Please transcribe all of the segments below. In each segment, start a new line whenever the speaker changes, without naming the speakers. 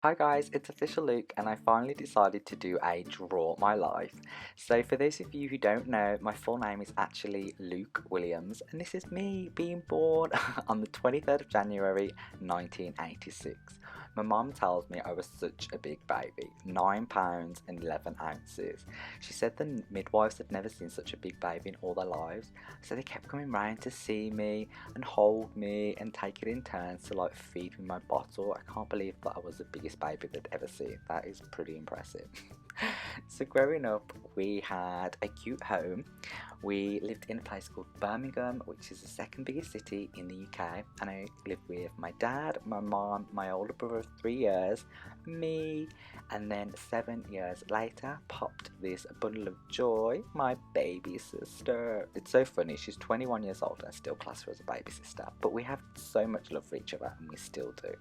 Hi guys, it's Official Luke and I finally decided to do a Draw My Life. So for those of you who don't know, my full name is actually Luke Williams and this is me being born on the 23rd of January 1986. My mum tells me I was such a big baby, 9 pounds and 11 ounces. She said the midwives had never seen such a big baby in all their lives, so they kept coming round to see me and hold me and take it in turns to like feed me my bottle. I can't believe that I was the biggest baby they'd ever seen. That is pretty impressive. So growing up we had a cute home. We lived in a place called Birmingham, which is the second biggest city in the UK, and I lived with my dad, my mom, my older brother of 3 years, me, and then 7 years later popped this bundle of joy, my baby sister. It's so funny, she's 21 years old and I still class her as a baby sister, but we have so much love for each other and we still do.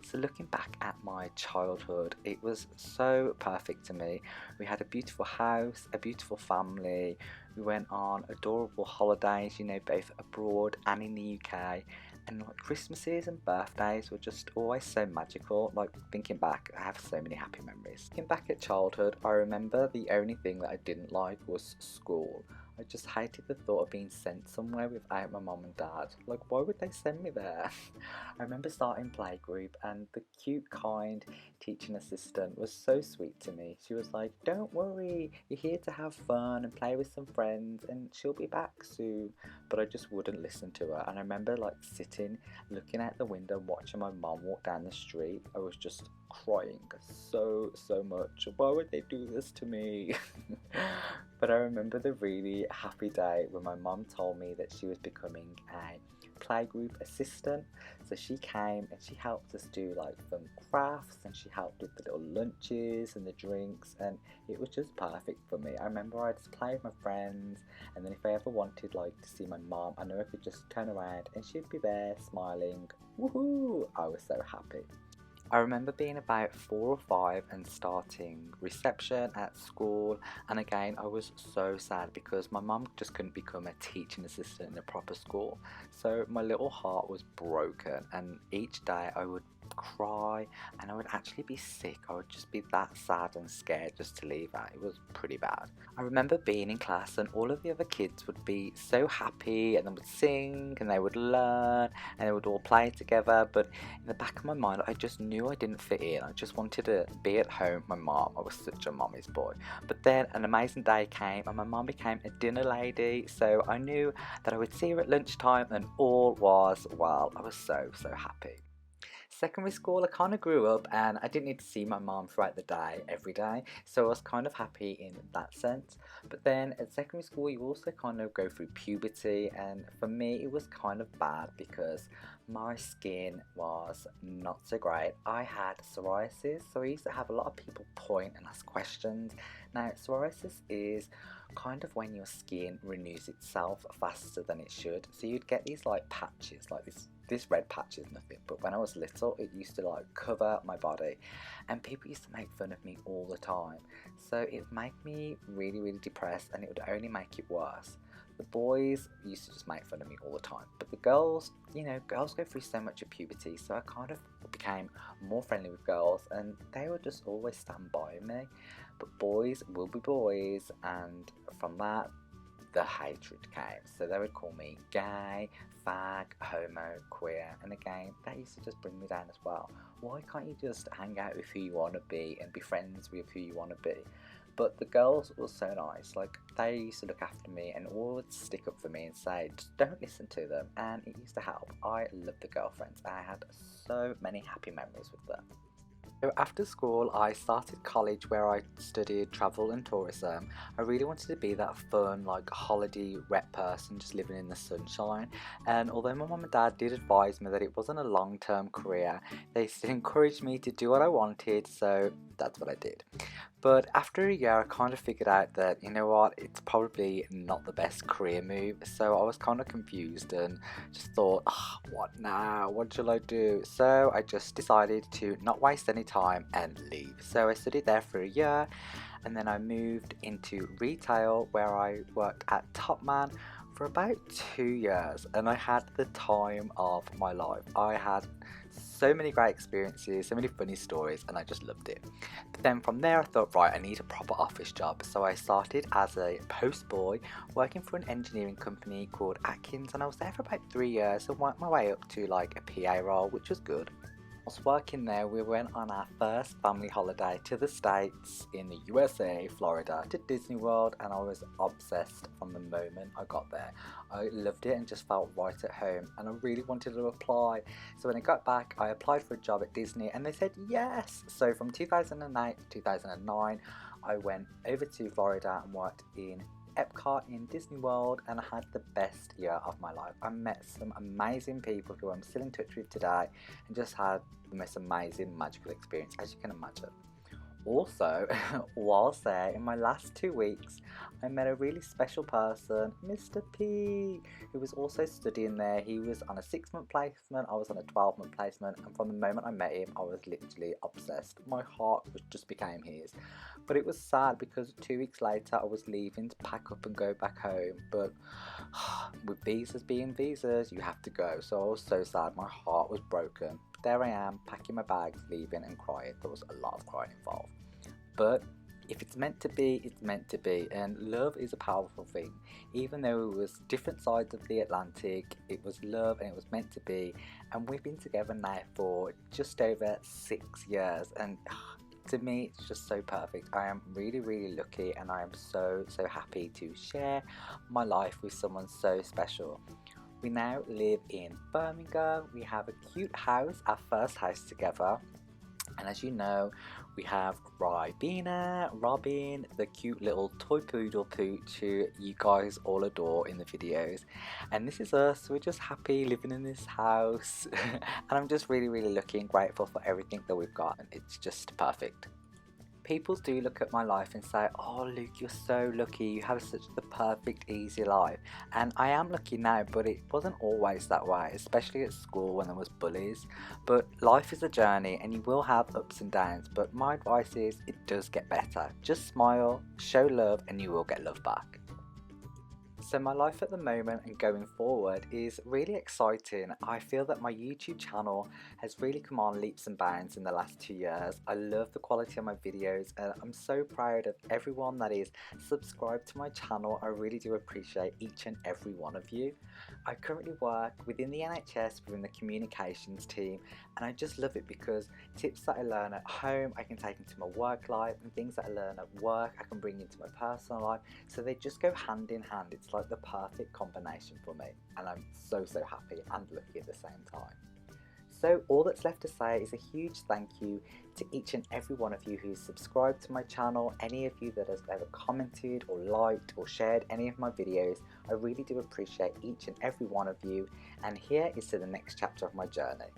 So looking back at my childhood, it was so perfect to me. We had a beautiful house, a beautiful family. We went on adorable holidays, you know, both abroad and in the UK. And like Christmases and birthdays were just always so magical. Like thinking back, I have so many happy memories. Looking back at childhood, I remember the only thing that I didn't like was school. I just hated the thought of being sent somewhere without my mum and dad. Like, why would they send me there? I remember starting playgroup and the cute, kind teaching assistant was so sweet to me. She was like, don't worry, you're here to have fun and play with some friends and she'll be back soon. But I just wouldn't listen to her. And I remember like sitting, looking out the window, watching my mum walk down the street. I was just crying so much. Why would they do this to me? But I remember the really happy day when my mum told me that she was becoming a playgroup assistant. So she came and she helped us do like some crafts and she helped with the little lunches and the drinks, and it was just perfect for me. I remember I'd just play with my friends, and then if I ever wanted like to see my mum, I know I could just turn around and she'd be there smiling. Woohoo! I was so happy. I remember being about 4 or 5 and starting reception at school, and again I was so sad because my mum just couldn't become a teaching assistant in a proper school, so my little heart was broken and each day I would cry and I would actually be sick. I would just be that sad and scared just to leave her. It was pretty bad. I remember being in class and all of the other kids would be so happy and they would sing and they would learn and they would all play together, but in the back of my mind I just knew I didn't fit in. I just wanted to be at home with my mom. I was such a mommy's boy. But then an amazing day came and my mom became a dinner lady, so I knew that I would see her at lunchtime and all was well. I was so happy. Secondary school, I kind of grew up and I didn't need to see my mom throughout the day, every day, so I was kind of happy in that sense. But then at secondary school, you also kind of go through puberty, and for me, it was kind of bad because my skin was not so great. I had psoriasis, so I used to have a lot of people point and ask questions. Now, psoriasis is kind of when your skin renews itself faster than it should. So you'd get these like patches, like this red patch is nothing, but when I was little it used to like cover my body and people used to make fun of me all the time. So it would make me really depressed and it would only make it worse. The boys used to just make fun of me all the time, but the girls, you know, girls go through so much of puberty, so I kind of became more friendly with girls and they would just always stand by me. But boys will be boys, and from that the hatred came. So they would call me gay, fag, homo, queer, and again that used to just bring me down as well. Why can't you just hang out with who you want to be and be friends with who you want to be? But the girls were so nice, like they used to look after me and all would stick up for me and say just don't listen to them, and it used to help. I loved the girlfriends. I had so many happy memories with them. So after school, I started college where I studied travel and tourism. I really wanted to be that fun, like holiday rep person just living in the sunshine. And although my mum and dad did advise me that it wasn't a long-term career, they still encouraged me to do what I wanted, so that's what I did. But after a year, I kind of figured out that, you know what, it's probably not the best career move. So I was kind of confused and just thought, oh, what now? What shall I do? So I just decided to not waste any time and leave. So I studied there for a year and then I moved into retail where I worked at Topman for about 2 years and I had the time of my life. I had so many great experiences, so many funny stories, and I just loved it. But then from there I thought, right, I need a proper office job. So I started as a post boy working for an engineering company called Atkins, and I was there for about 3 years and worked my way up to like a PA role, which was good. Whilst working there, we went on our first family holiday to the States in the USA, Florida, to Disney World, and I was obsessed from the moment I got there. I loved it and just felt right at home, and I really wanted to apply. So when I got back, I applied for a job at Disney and they said yes. So from 2008 to 2009, I went over to Florida and worked in Epcot in Disney World, and I had the best year of my life. I met some amazing people who I'm still in touch with today and just had the most amazing magical experience, as you can imagine. Also, whilst there, in my last 2 weeks, I met a really special person, Mr. P, who was also studying there. He was on a 6-month placement, I was on a 12-month placement, and from the moment I met him, I was literally obsessed. My heart just became his. But it was sad because 2 weeks later, I was leaving to pack up and go back home. But with visas being visas, you have to go. So I was so sad, my heart was broken. There I am, packing my bags, leaving and crying. There was a lot of crying involved. But if it's meant to be, it's meant to be, and love is a powerful thing. Even though it was different sides of the Atlantic, it was love and it was meant to be, and we've been together now for just over 6 years, and to me it's just so perfect. I am really lucky, and I am so happy to share my life with someone so special. We now live in Birmingham. We have a cute house, our first house together. And as you know, we have Ribena, Robin, the cute little toy poodle pooch who you guys all adore in the videos. And this is us. We're just happy living in this house. And I'm just really lucky and grateful for everything that we've got. And it's just perfect. People do look at my life and say, oh Luke, you're so lucky, you have such the perfect easy life. And I am lucky now, but it wasn't always that way, especially at school when there was bullies. But life is a journey and you will have ups and downs, but my advice is it does get better. Just smile, show love, and you will get love back. So my life at the moment and going forward is really exciting. I feel that my YouTube channel has really come on leaps and bounds in the last 2 years. I love the quality of my videos and I'm so proud of everyone that is subscribed to my channel. I really do appreciate each and every one of you. I currently work within the NHS within the communications team, and I just love it because tips that I learn at home I can take into my work life, and things that I learn at work I can bring into my personal life, so they just go hand in hand. It's like the perfect combination for me, and I'm so happy and lucky at the same time. So all that's left to say is a huge thank you to each and every one of you who's subscribed to my channel, any of you that has ever commented or liked or shared any of my videos. I really do appreciate each and every one of you, and here is to the next chapter of my journey.